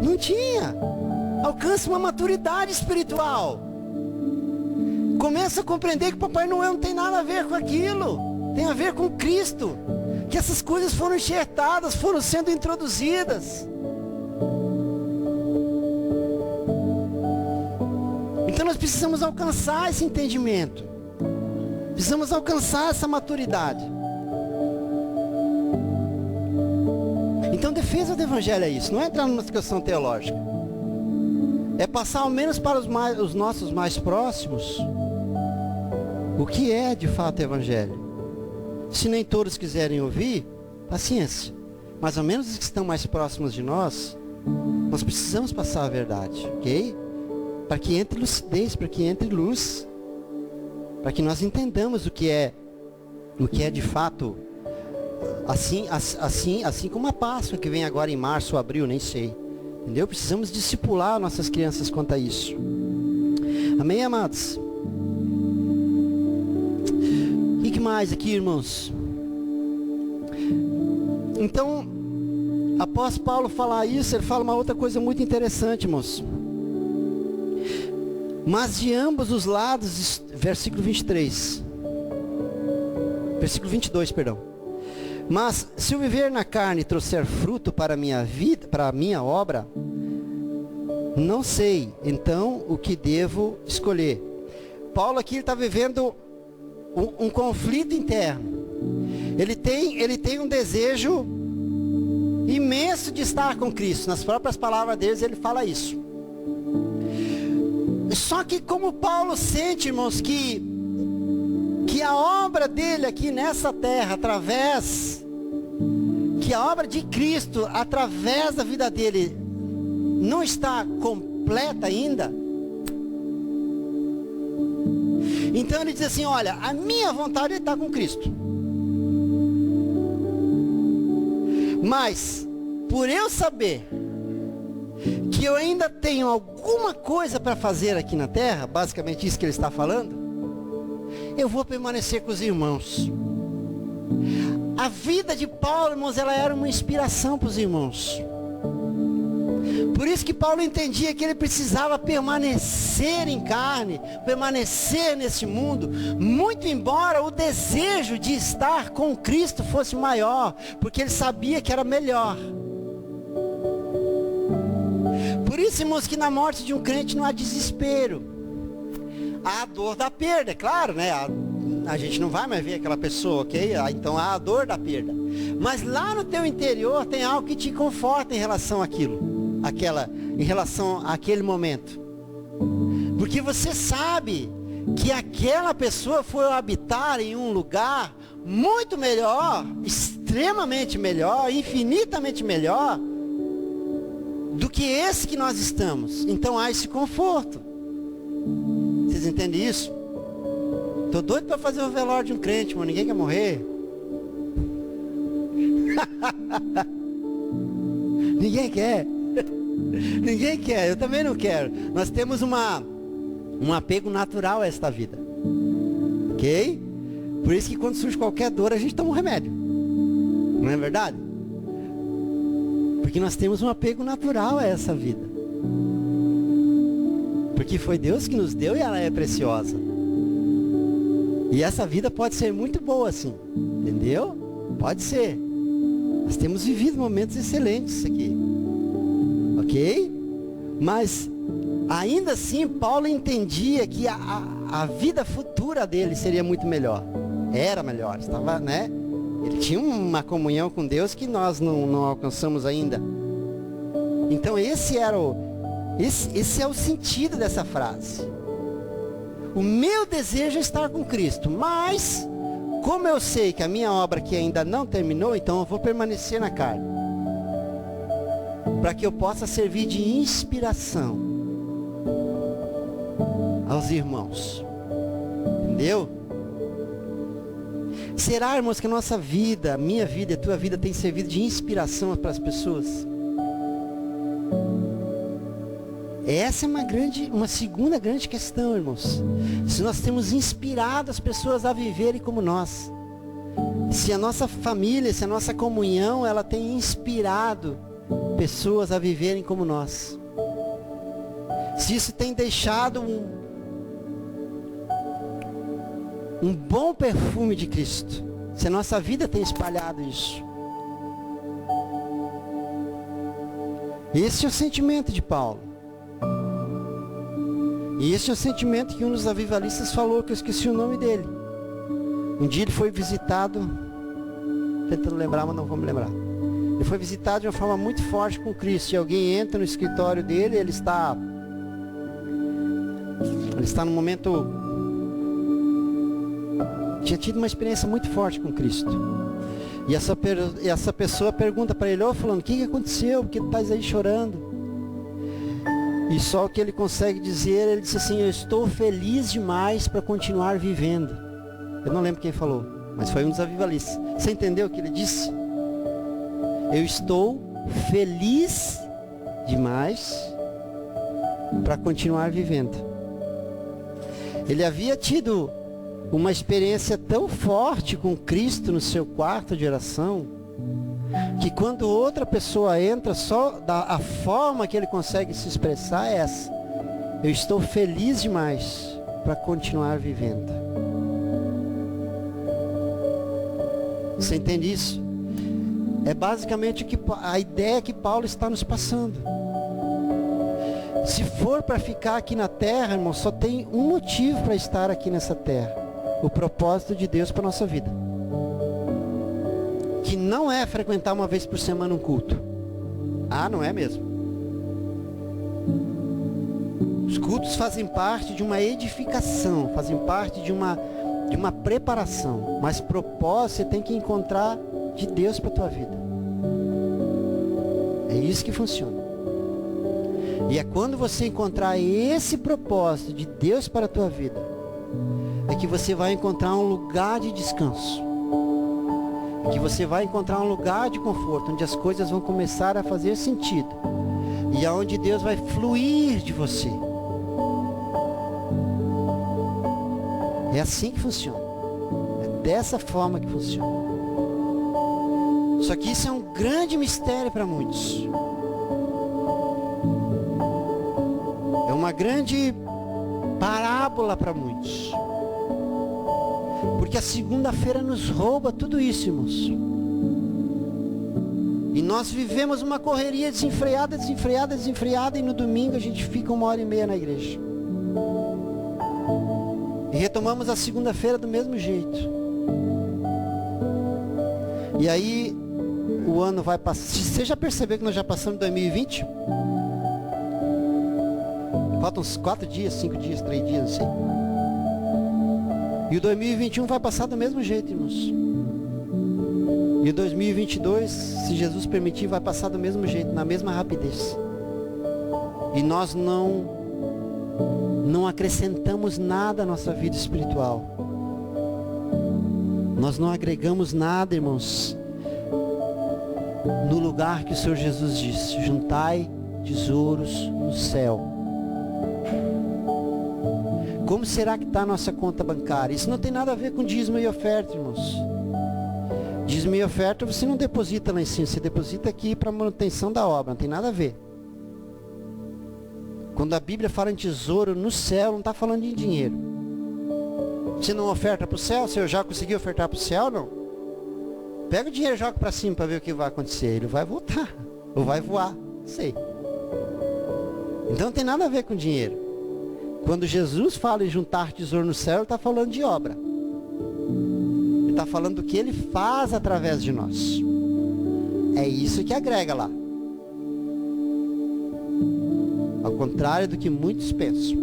Não tinha. Alcança uma maturidade espiritual. Começa a compreender que Papai Noel não tem nada a ver com aquilo. Tem a ver com Cristo. Que essas coisas foram enxertadas, foram sendo introduzidas. Então nós precisamos alcançar esse entendimento. Precisamos alcançar essa maturidade. Então defesa do Evangelho é isso. Não é entrar numa discussão teológica. É passar ao menos para os nossos mais próximos o que é de fato o Evangelho. Se nem todos quiserem ouvir, paciência. Mas ao menos os que estão mais próximos de nós, nós precisamos passar a verdade, ok? Para que entre lucidez, para que entre luz, para que nós entendamos o que é de fato, assim como a Páscoa que vem agora em março ou abril, nem sei. Entendeu? Precisamos discipular nossas crianças quanto a isso. Amém, amados? O que mais aqui, irmãos? Então, após Paulo falar isso, ele fala uma outra coisa muito interessante, irmãos. Mas de ambos os lados, versículo 23. Versículo 22, perdão. Mas se o viver na carne trouxer fruto para a minha vida, para a minha obra, não sei, então, o que devo escolher. Paulo aqui está vivendo um conflito interno. Ele tem um desejo imenso de estar com Cristo. Nas próprias palavras deles, ele fala isso. Só que como Paulo sente, irmãos, que a obra dele aqui nessa terra, que a obra de Cristo, através da vida dele, não está completa ainda. Então ele diz assim, olha, a minha vontade é estar com Cristo. Mas, por eu saber que eu ainda tenho alguma coisa para fazer aqui na terra, basicamente isso que ele está falando, eu vou permanecer com os irmãos. A vida de Paulo, irmãos, ela era uma inspiração para os irmãos. Por isso que Paulo entendia que ele precisava permanecer em carne, permanecer nesse mundo, muito embora o desejo de estar com Cristo fosse maior, porque ele sabia que era melhor. Por isso, irmãos, que na morte de um crente não há desespero. Há a dor da perda, é claro, né? A gente não vai mais ver aquela pessoa, ok? Então há a dor da perda. Mas lá no teu interior tem algo que te conforta em relação àquilo. Em relação àquele momento. Porque você sabe que aquela pessoa foi habitar em um lugar muito melhor, extremamente melhor, infinitamente melhor do que esse que nós estamos. Então há esse conforto. Vocês entendem isso? Tô doido para fazer o velório de um crente, mano. Ninguém quer morrer. Ninguém quer. Ninguém quer, eu também não quero. Nós temos um apego natural a esta vida. Ok? Por isso que quando surge qualquer dor, a gente toma um remédio. Não é verdade? Porque nós temos um apego natural a essa vida. Porque foi Deus que nos deu e ela é preciosa. E essa vida pode ser muito boa assim. Entendeu? Pode ser. Nós temos vivido momentos excelentes aqui. Ok? Mas ainda assim Paulo entendia que a vida futura dele seria muito melhor. Era melhor, estava, né? Ele tinha uma comunhão com Deus que nós não alcançamos ainda. Então esse é o sentido dessa frase. O meu desejo é estar com Cristo, mas como eu sei que a minha obra aqui ainda não terminou, então eu vou permanecer na carne. Para que eu possa servir de inspiração aos irmãos. Entendeu? Será, irmãos, que a nossa vida, a minha vida e a tua vida tem servido de inspiração para as pessoas? Essa é uma segunda grande questão, irmãos. Se nós temos inspirado as pessoas a viverem como nós. Se a nossa família, se a nossa comunhão, ela tem inspirado pessoas a viverem como nós. Se isso tem deixado um bom perfume de Cristo. Se a nossa vida tem espalhado isso. Esse é o sentimento de Paulo. E esse é o sentimento que um dos avivalistas falou, que eu esqueci o nome dele. Um dia ele foi visitado, tentando lembrar, mas não vou me lembrar. Ele foi visitado de uma forma muito forte com Cristo. E alguém entra no escritório dele, ele está no momento, tinha tido uma experiência muito forte com Cristo. E essa pessoa pergunta para ele, falando, o que aconteceu? Por que tu estás aí chorando? E só o que ele consegue dizer, ele disse assim, eu estou feliz demais para continuar vivendo. Eu não lembro quem falou, mas foi um dos avivalistas. Você entendeu o que ele disse? Eu estou feliz demais para continuar vivendo. Ele havia tido uma experiência tão forte com Cristo no seu quarto de oração, que quando outra pessoa entra, só a forma que ele consegue se expressar é essa. Eu estou feliz demais para continuar vivendo. Você entende isso? É basicamente a ideia que Paulo está nos passando. Se for para ficar aqui na terra, irmão, só tem um motivo para estar aqui nessa terra. O propósito de Deus para a nossa vida. Que não é frequentar uma vez por semana um culto. Não é mesmo. Os cultos fazem parte de uma edificação, fazem parte de uma preparação. Mas propósito você tem que encontrar de Deus para a tua vida. É isso que funciona. E é quando você encontrar esse propósito de Deus para a tua vida, é que você vai encontrar um lugar de descanso. É que você vai encontrar um lugar de conforto, onde as coisas vão começar a fazer sentido. E aonde Deus vai fluir de você. É assim que funciona. É dessa forma que funciona. Só que isso é um grande mistério para muitos. É uma grande parábola para muitos. Porque a segunda-feira nos rouba tudo isso, irmãos. E nós vivemos uma correria desenfreada, e no domingo a gente fica 1h30 na igreja. E retomamos a segunda-feira do mesmo jeito. E aí o ano vai passar. Você já percebeu que nós já passamos 2020? Faltam uns 4 dias, 5 dias, 3 dias, não sei. E o 2021 vai passar do mesmo jeito, irmãos. E o 2022, se Jesus permitir, vai passar do mesmo jeito, na mesma rapidez. E nós não acrescentamos nada à nossa vida espiritual. Nós não agregamos nada, irmãos, no lugar que o Senhor Jesus disse: juntai tesouros no céu. Como será que está a nossa conta bancária? Isso não tem nada a ver com dízimo e oferta, irmãos. Dízimo e oferta você não deposita lá em cima, você deposita aqui para manutenção da obra, não tem nada a ver. Quando a Bíblia fala em tesouro no céu, não está falando de dinheiro. Você não oferta para o céu? Você já conseguiu ofertar para o céu? Não. Pega o dinheiro e joga para cima para ver o que vai acontecer. Ele vai voltar, ou vai voar, não sei. Então não tem nada a ver com dinheiro. Quando Jesus fala em juntar tesouro no céu, ele está falando de obra. Ele está falando do que ele faz através de nós. É isso que agrega lá. Ao contrário do que muitos pensam.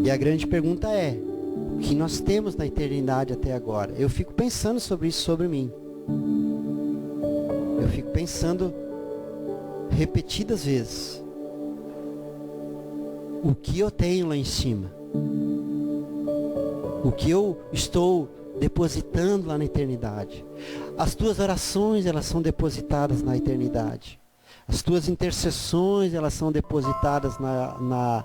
E a grande pergunta é: o que nós temos na eternidade até agora? Eu fico pensando sobre isso, sobre mim. Eu fico pensando repetidas vezes. O que eu tenho lá em cima? O que eu estou depositando lá na eternidade? As tuas orações, elas são depositadas na eternidade. As tuas intercessões, elas são depositadas na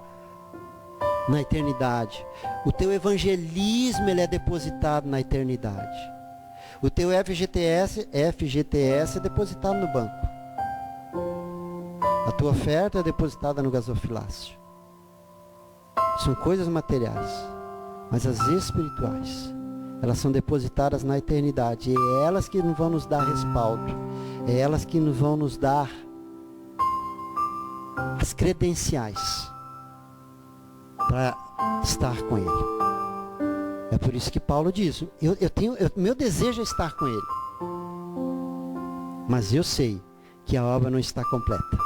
eternidade. O teu evangelismo, ele é depositado na eternidade. O teu FGTS é depositado no banco. A tua oferta é depositada no gasofilácio. São coisas materiais, mas as espirituais, elas são depositadas na eternidade. E é elas que vão nos dar respaldo. É elas que vão nos dar as credenciais para estar com Ele. É por isso que Paulo diz: meu desejo é estar com Ele, mas eu sei que a obra não está completa.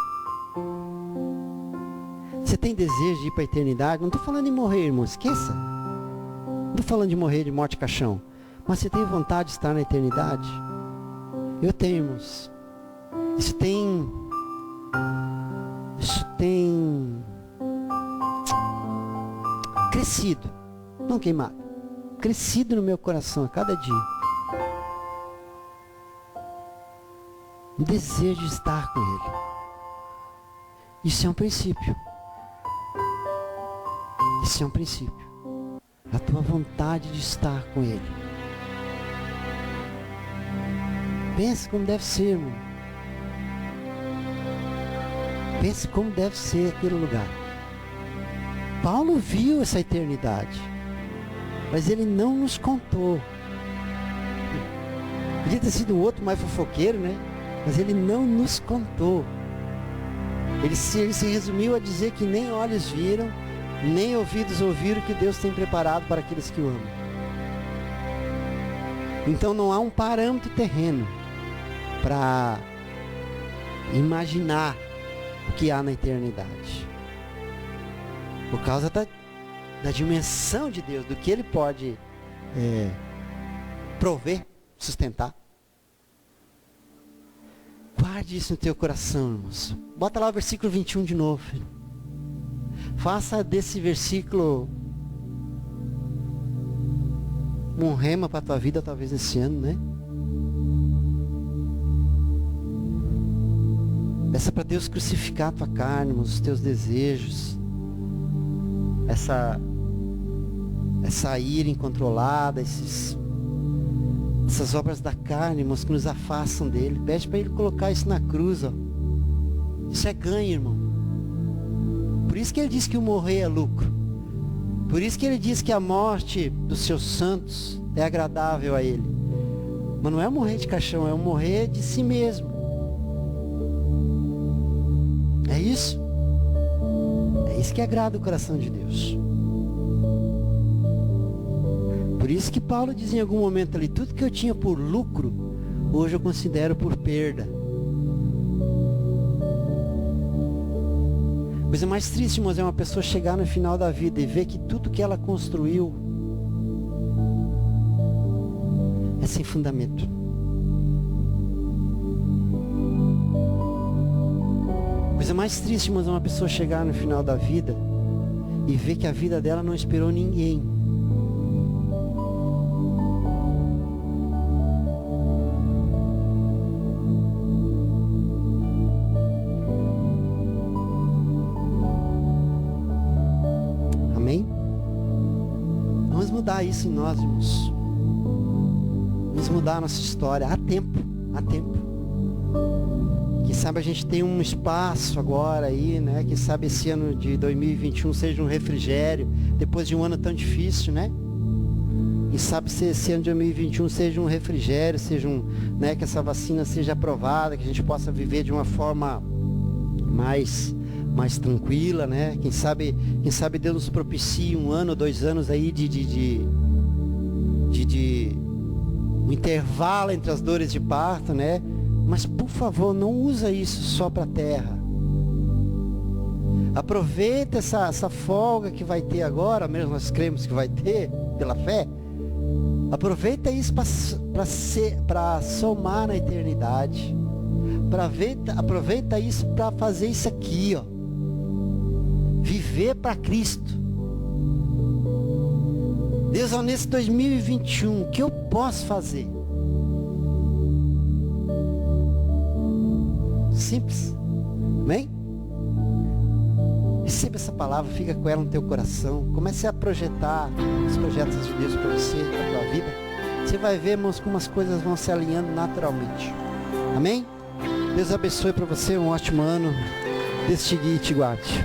Você tem desejo de ir para a eternidade? Não estou falando de morrer, irmão, esqueça. Não estou falando de morrer de morte e caixão. Mas você tem vontade de estar na eternidade? Eu tenho, irmãos. Isso tem crescido, não queimado, crescido no meu coração a cada dia. Um desejo de estar com Ele. Isso é um princípio. Isso é um princípio. A tua vontade de estar com Ele. Pense como deve ser, irmão. Pense como deve ser aquele lugar. Paulo viu essa eternidade, mas ele não nos contou. Podia ter sido um outro mais fofoqueiro, né? Mas ele não nos contou. Ele se resumiu a dizer que nem olhos viram, nem ouvidos ouviram que Deus tem preparado para aqueles que o amam. Então não há um parâmetro terreno para imaginar o que há na eternidade. Por causa da dimensão de Deus, do que Ele pode prover, sustentar. Guarde isso no teu coração, irmãos. Bota lá o versículo 21 de novo. Faça desse versículo um rema para a tua vida, talvez esse ano, né? Peça para Deus crucificar a tua carne, irmãos, os teus desejos. Essa ira incontrolada, essas obras da carne, irmãos, que nos afastam dele. Pede para ele colocar isso na cruz, ó. Isso é ganho, irmão. Por isso que ele diz que o morrer é lucro. Por isso que ele diz que a morte dos seus santos é agradável a ele. Mas não é morrer de caixão, é morrer de si mesmo. É isso. É isso que agrada o coração de Deus. Por isso que Paulo diz em algum momento ali, tudo que eu tinha por lucro, hoje eu considero por perda. Coisa mais triste, irmãos, é uma pessoa chegar no final da vida e ver que tudo que ela construiu é sem fundamento. Coisa mais triste, irmãos, é uma pessoa chegar no final da vida e ver que a vida dela não inspirou ninguém. Amém? Vamos mudar isso em nós, irmãos. Vamos mudar a nossa história. Há tempo, há tempo. Quem sabe a gente tem um espaço agora aí, né? Quem sabe esse ano de 2021 seja um refrigério, depois de um ano tão difícil, né? Quem sabe se esse ano de 2021 seja um refrigério, né? Que essa vacina seja aprovada, que a gente possa viver de uma forma mais tranquila, né? Quem sabe Deus nos propicie 1 ano, 2 anos aí de um intervalo entre as dores de parto, né? Mas, por favor, não usa isso só para a terra. Aproveita essa folga que vai ter agora, mesmo nós cremos que vai ter, pela fé. Aproveita isso para somar na eternidade. Aproveita isso para fazer isso aqui, ó. Viver para Cristo. Deus, ó, nesse 2021, o que eu posso fazer? Simples. Amém? Receba essa palavra, fica com ela no teu coração. Comece a projetar os projetos de Deus para você, para a tua vida. Você vai ver, irmãos, como as coisas vão se alinhando naturalmente. Amém? Deus abençoe para você um ótimo ano. Deus te guie e te guarde.